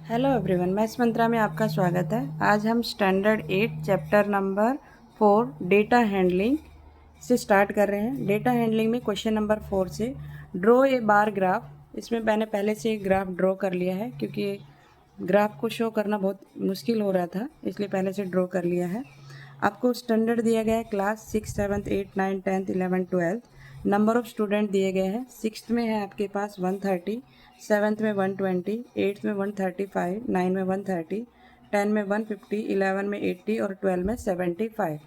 Hello everyone, maths मंत्रा में आपका स्वागत है। आज हम standard 8 chapter number 4 data handling से स्टार्ट कर रहे हैं। डेटा हैंडलिंग में क्वेश्चन नंबर 4 से ड्रॉ ए बार ग्राफ। इसमें मैंने पहले से एक ग्राफ ड्रॉ कर लिया है क्योंकि ग्राफ को शो करना बहुत मुश्किल हो रहा था, इसलिए पहले से ड्रॉ कर लिया है। आपको स्टैंडर्ड दिया गया है क्लास 6, 7, 8, 9, 10, 11, 12। नंबर ऑफ़ स्टूडेंट दिए गए हैं। 6th में है आपके पास 130, 7th में 120, 8th में 135, 9 में 130, 10 में 150, 11 में 80 और 12 में 75।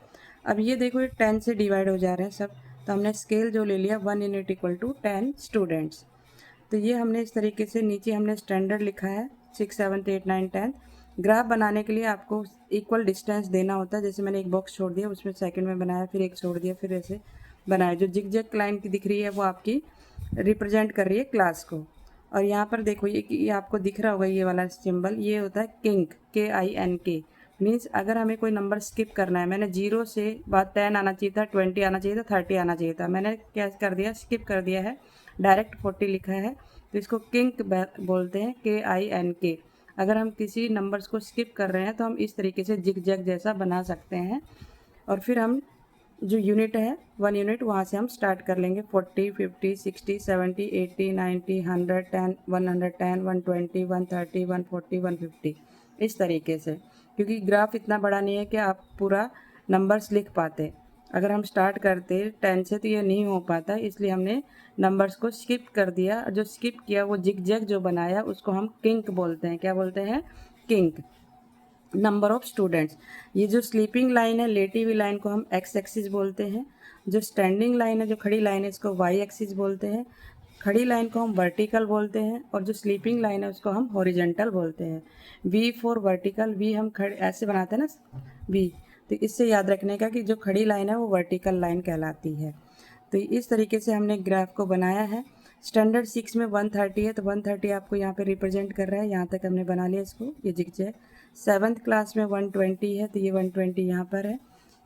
अब ये देखो, ये 10 से डिवाइड हो जा रहे हैं सब, तो हमने स्केल जो ले लिया 1 यूनिट इक्वल टू 10 स्टूडेंट्स। तो ये हमने इस तरीके से नीचे हमने स्टैंडर्ड लिखा है 6, 7, 8, 9, 10। ग्राफ बनाने के लिए आपको इक्वल डिस्टेंस देना होता है। जैसे मैंने एक बॉक्स छोड़ दिया, उसमें सेकंड में बनाया, फिर एक छोड़ दिया, फिर ऐसे बनाया। जो जिग लाइन की दिख रही है वो आपकी रिप्रेजेंट कर रही है क्लास को। और यहाँ पर देखो, ये आपको दिख रहा होगा, ये वाला सिंबल, ये होता है किंक, KINK। मीन्स अगर हमें कोई नंबर स्किप करना है, मैंने 0 से बाद 10 आना चाहिए था, 20 आना चाहिए था, 30 आना चाहिए था, मैंने क्या कर दिया, स्किप कर दिया है, डायरेक्ट 40 लिखा है। तो इसको किंक बोलते हैं, KINK। अगर हम किसी नंबर्स को स्किप कर रहे हैं तो हम इस तरीके से जिग जैग जैसा बना सकते हैं। और फिर हम जो यूनिट है 1 यूनिट, वहाँ से हम स्टार्ट कर लेंगे। 40, 50, 60, 70, 80, 90, 100, 10, 110, 120, 130, 140, 150, इस तरीके से। क्योंकि ग्राफ इतना बड़ा नहीं है कि आप पूरा नंबर्स लिख पाते। अगर हम स्टार्ट करते 10 से तो ये नहीं हो पाता, इसलिए हमने नंबर्स को स्किप कर दिया। जो स्किप किया वो जिग जैग जो बनाया उसको हम किंक बोलते हैं। क्या बोलते हैं? किंक। Number of students. ये जो स्लीपिंग लाइन है, लेटी हुई लाइन को हम एक्स एक्सिस बोलते हैं। जो स्टैंडिंग लाइन है, जो खड़ी लाइन है, इसको वाई एक्सिस बोलते हैं। खड़ी लाइन को हम वर्टिकल बोलते हैं और जो स्लीपिंग लाइन है उसको हम हॉरिजेंटल बोलते हैं। वी फॉर वर्टिकल, वी हम खड़े ऐसे बनाते हैं ना, वी। तो इससे याद रखने का कि जो खड़ी लाइन है वो वर्टिकल लाइन कहलाती है। तो इस तरीके से हमने ग्राफ को बनाया है। स्टैंडर्ड 6 में 130 है, तो 130 आपको यहाँ पे रिप्रेजेंट कर रहा है। यहाँ तक हमने बना लिया इसको, ये जिगजैग। 7th क्लास में 120 है, तो ये 120 यहाँ पर है,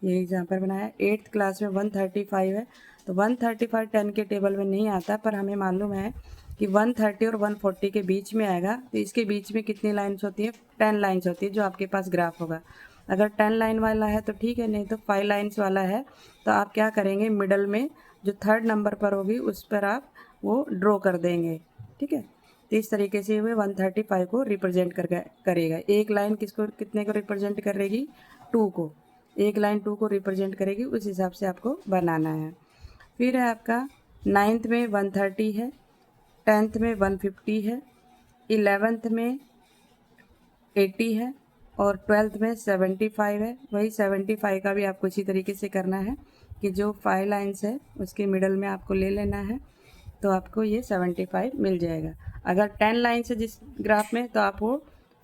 ये यहाँ पर बनाया। 8th क्लास में 135 है, तो 135 10 के टेबल में नहीं आता, पर हमें मालूम है कि 130 और 140 के बीच में आएगा। तो इसके बीच में कितनी लाइन्स होती है? 10 लाइन्स होती है, जो आपके पास ग्राफ होगा। अगर 10 लाइन वाला है तो ठीक है, नहीं तो 5 लाइन्स वाला है तो आप क्या करेंगे, मिडल में जो 3rd नंबर पर होगी उस पर आप वो ड्रॉ कर देंगे। ठीक है, तो इस तरीके से वे 135 को रिप्रेजेंट करेगा। एक लाइन किसको, कितने को रिप्रेजेंट करेगी? 2 को। एक लाइन 2 को रिप्रेजेंट करेगी, उस हिसाब से आपको बनाना है। फिर है आपका 9th में 130 है, 10th में 150 है, 11th में 80 है और 12th में 75 है। वही 75 का भी आपको इसी तरीके से करना है कि जो 5 लाइन्स है उसके मिडल में आपको ले लेना है, तो आपको ये 75 मिल जाएगा। अगर 10 लाइन्स है जिस ग्राफ में, तो आप वो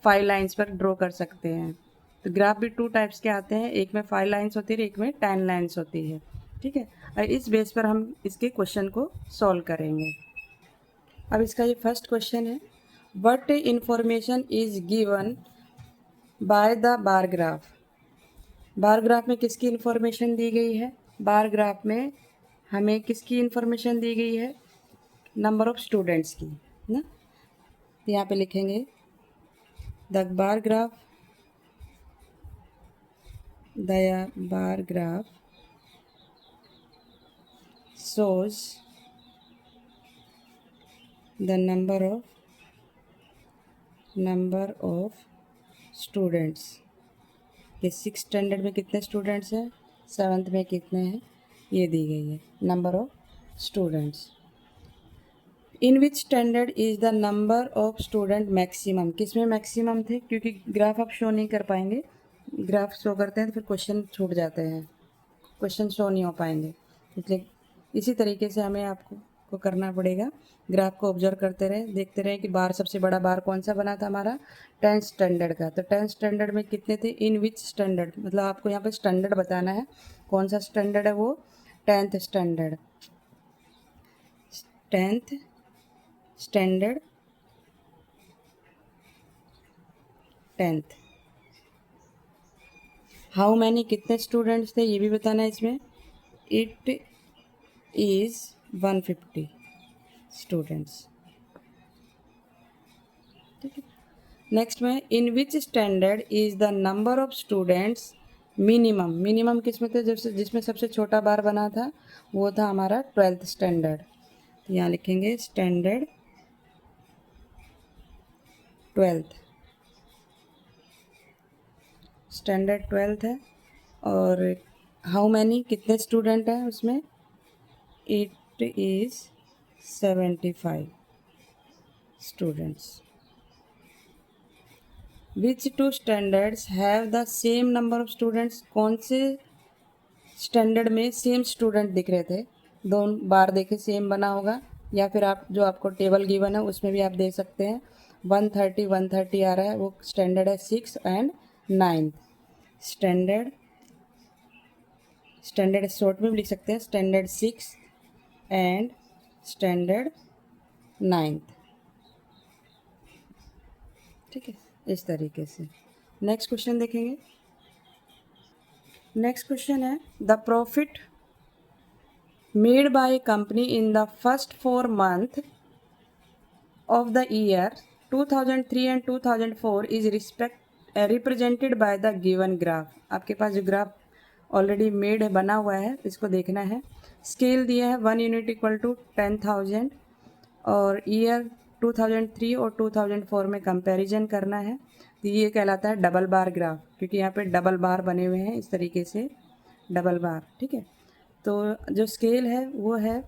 5 लाइन्स पर ड्रॉ कर सकते हैं। तो ग्राफ भी 2 टाइप्स के आते हैं, एक में 5 लाइन्स होती है, एक में 10 लाइन्स होती है। ठीक है, और इस बेस पर हम इसके क्वेश्चन को सॉल्व करेंगे। अब इसका ये फर्स्ट क्वेश्चन है, what information is given by the bar graph. Bar graph में किसकी इन्फॉर्मेशन दी गई है? बार ग्राफ में हमें किसकी इन्फॉर्मेशन दी गई है? नंबर ऑफ स्टूडेंट्स की ना। यहाँ पे लिखेंगे the bar graph, the bar graph shows the number of students। ये 6 स्टैंडर्ड में कितने स्टूडेंट्स हैं, 7th में कितने हैं, ये दी गई है number of students. In which standard is the number of student maximum. किस में मैक्सिमम थे? क्योंकि ग्राफ आप शो नहीं कर पाएंगे, ग्राफ शो करते हैं तो फिर क्वेश्चन छूट जाते हैं, क्वेश्चन शो नहीं हो पाएंगे, इसलिए इसी तरीके से हमें आपको को करना पड़ेगा। ग्राफ को ऑब्जर्व करते रहे, देखते रहे कि बार सबसे बड़ा बार कौन सा बना था हमारा, 10th स्टैंडर्ड का। तो 10th स्टैंडर्ड में कितने थे? इन विच स्टैंडर्ड, मतलब आपको यहाँ पर स्टैंडर्ड बताना है, कौन सा स्टैंडर्ड है वो? 10th standard. 10th standard, 10th। How many, कितने स्टूडेंट्स थे ये भी बताना है इसमें। It is 150 students. ठीक है, नेक्स्ट में in which standard is the number of students minimum, minimum किस में थे, जिसमें सबसे छोटा बार बना था वो था हमारा 12th स्टैंडर्ड। तो यहाँ लिखेंगे स्टैंडर्ड 12th, स्टैंडर्ड 12th है। और हाउ मैनी, कितने स्टूडेंट हैं उसमें, it is 75 students. Which two standards have the same number of students, कौन से स्टैंडर्ड में सेम स्टूडेंट दिख रहे थे, दोनों बार देखे सेम बना होगा, या फिर आप जो आपको टेबल गिवन है उसमें भी आप देख सकते हैं 130 आ रहा है, वो स्टैंडर्ड है 6 एंड 9। स्टैंडर्ड शॉर्ट में भी लिख सकते हैं स्टैंडर्ड 6 एंड स्टैंडर्ड 9। ठीक है, इस तरीके से। नेक्स्ट क्वेश्चन देखेंगे। नेक्स्ट क्वेश्चन है the profit made by A company in the first 4 months of the year 2003 and 2004 is represented by the given graph। आपके पास जो ग्राफ ऑलरेडी मेड है, बना हुआ है, इसको देखना है। स्केल दिया है 1 यूनिट इक्वल टू 10,000 और ईयर 2003 और 2004 में कंपैरिजन करना है। तो ये कहलाता है डबल बार ग्राफ, क्योंकि यहाँ पे डबल बार बने हुए हैं इस तरीके से, डबल बार। ठीक है, तो जो स्केल है वो है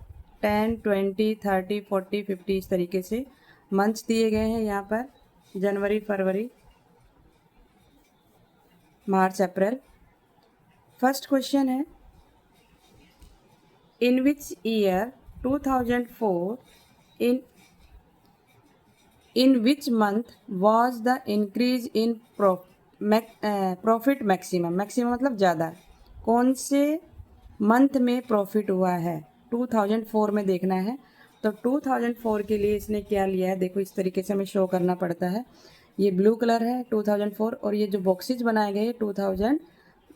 10, 20, 30, 40, 50 इस तरीके से। मंथ्स दिए गए हैं यहाँ पर जनवरी, फरवरी, मार्च, अप्रैल। फर्स्ट क्वेश्चन है in which year 2004 in which month was the increase in profit maximum, maximum मतलब ज़्यादा, कौन से मंथ में प्रॉफिट हुआ है, 2004 में देखना है। तो 2004 के लिए इसने क्या लिया है, देखो इस तरीके से हमें शो करना पड़ता है। ये ब्लू कलर है 2004 और ये जो बॉक्सेज बनाए गए 2000,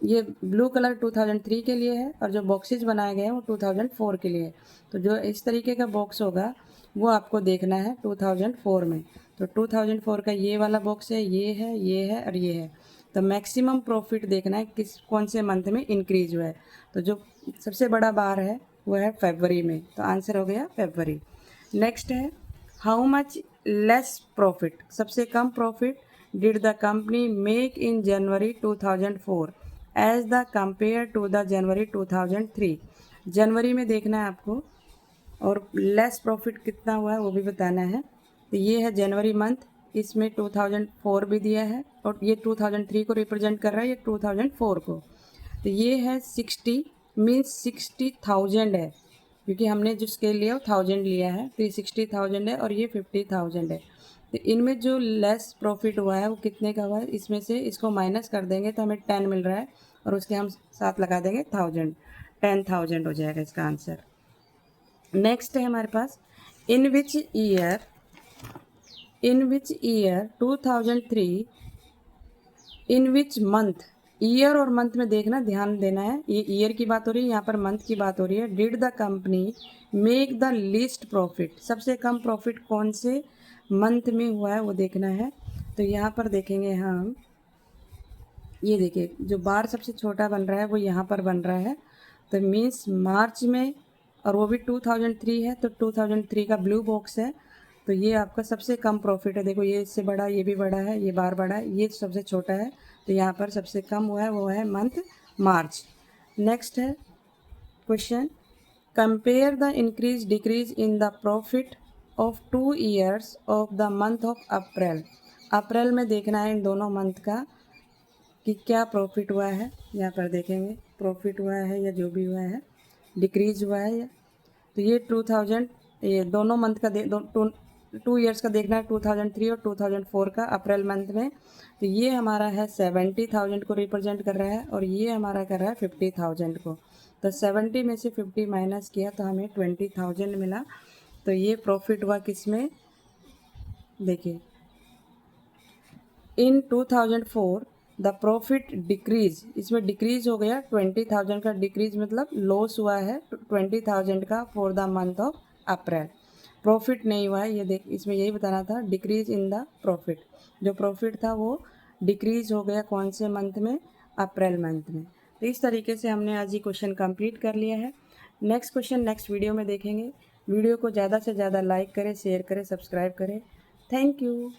ये ब्लू कलर 2003 के लिए है और जो बॉक्सेज बनाए गए हैं वो 2004 के लिए है। तो जो इस तरीके का बॉक्स होगा वो आपको देखना है 2004 में। तो 2004 का ये वाला बॉक्स है, ये है, ये है और ये है। तो मैक्सिमम प्रॉफिट देखना है किस कौन से मंथ में इंक्रीज हुआ है। तो जो सबसे बड़ा बार है वो है फरवरी में, तो आंसर हो गया फरवरी। नेक्स्ट है हाउ मच लेस प्रॉफिट, सबसे कम profit did the company make in January 2004 as the compare to the January 2003। जनवरी में देखना है आपको और लेस प्रॉफिट कितना हुआ है वो भी बताना है। तो ये है जनवरी मंथ, इसमें 2004 भी दिया है और ये 2003 को रिप्रेजेंट कर रहा है, ये 2004 को। तो ये है 60 मीन्स 60,000 है, क्योंकि हमने जो स्केल लिया वो 1000 लिया है, तो ये 60,000 है और ये 50,000 है। तो इनमें जो लेस प्रॉफिट हुआ है वो कितने का हुआ है, इसमें से इसको माइनस कर देंगे तो हमें 10 मिल रहा है और उसके हम साथ लगा देंगे 1000, 10,000 हो जाएगा इसका आंसर। नेक्स्ट है हमारे पास in which year 2003 in which month, year और मंथ में देखना, ध्यान देना है, ये ईयर की बात हो रही है, यहाँ पर मंथ की बात हो रही है। Did the company make the least profit, सबसे कम प्रॉफिट कौन से मंथ में हुआ है वो देखना है। तो यहाँ पर देखेंगे हम, ये देखिए जो बार सबसे छोटा बन रहा है वो यहाँ पर बन रहा है, तो मीन्स मार्च में, और वो भी 2003 है, तो 2003 का ब्लू बॉक्स है, तो ये आपका सबसे कम प्रॉफिट है। देखो ये इससे बड़ा, ये भी बड़ा है, ये बार बड़ा है, ये सबसे छोटा है, तो यहाँ पर सबसे कम हुआ है वो है मंथ मार्च। नेक्स्ट है question compare the increase decrease in the profit of 2 years of the month of April. अप्रैल में देखना है इन दोनों मंथ का कि क्या प्रॉफिट हुआ है, यहाँ पर देखेंगे प्रॉफिट हुआ है या जो भी हुआ है, डिक्रीज हुआ है या, तो ये 2000, ये दोनों मंथ का 2 years का देखना है, 2003 और 2004 का अप्रैल मंथ में। तो ये हमारा है 70,000 को रिप्रेजेंट कर रहा है और ये हमारा कर रहा है 50,000 को। तो 70 में से 50 माइनस किया तो हमें 20,000 मिला। तो ये प्रॉफिट हुआ किस में, देखिए इन 2004 द प्रॉफिट डिक्रीज, इसमें डिक्रीज हो गया 20,000 का, डिक्रीज मतलब लॉस हुआ है 20,000 का for the month of April. Profit नहीं हुआ है, ये देख इसमें यही बताना था, डिक्रीज इन द प्रॉफिट। जो प्रॉफिट था वो डिक्रीज हो गया कौन से मंथ में, अप्रैल मंथ में। तो इस तरीके से हमने आज ये क्वेश्चन कंप्लीट कर लिया है। नेक्स्ट क्वेश्चन नेक्स्ट वीडियो में देखेंगे। वीडियो को ज़्यादा से ज़्यादा लाइक करें, शेयर करें, सब्सक्राइब करें। Thank you.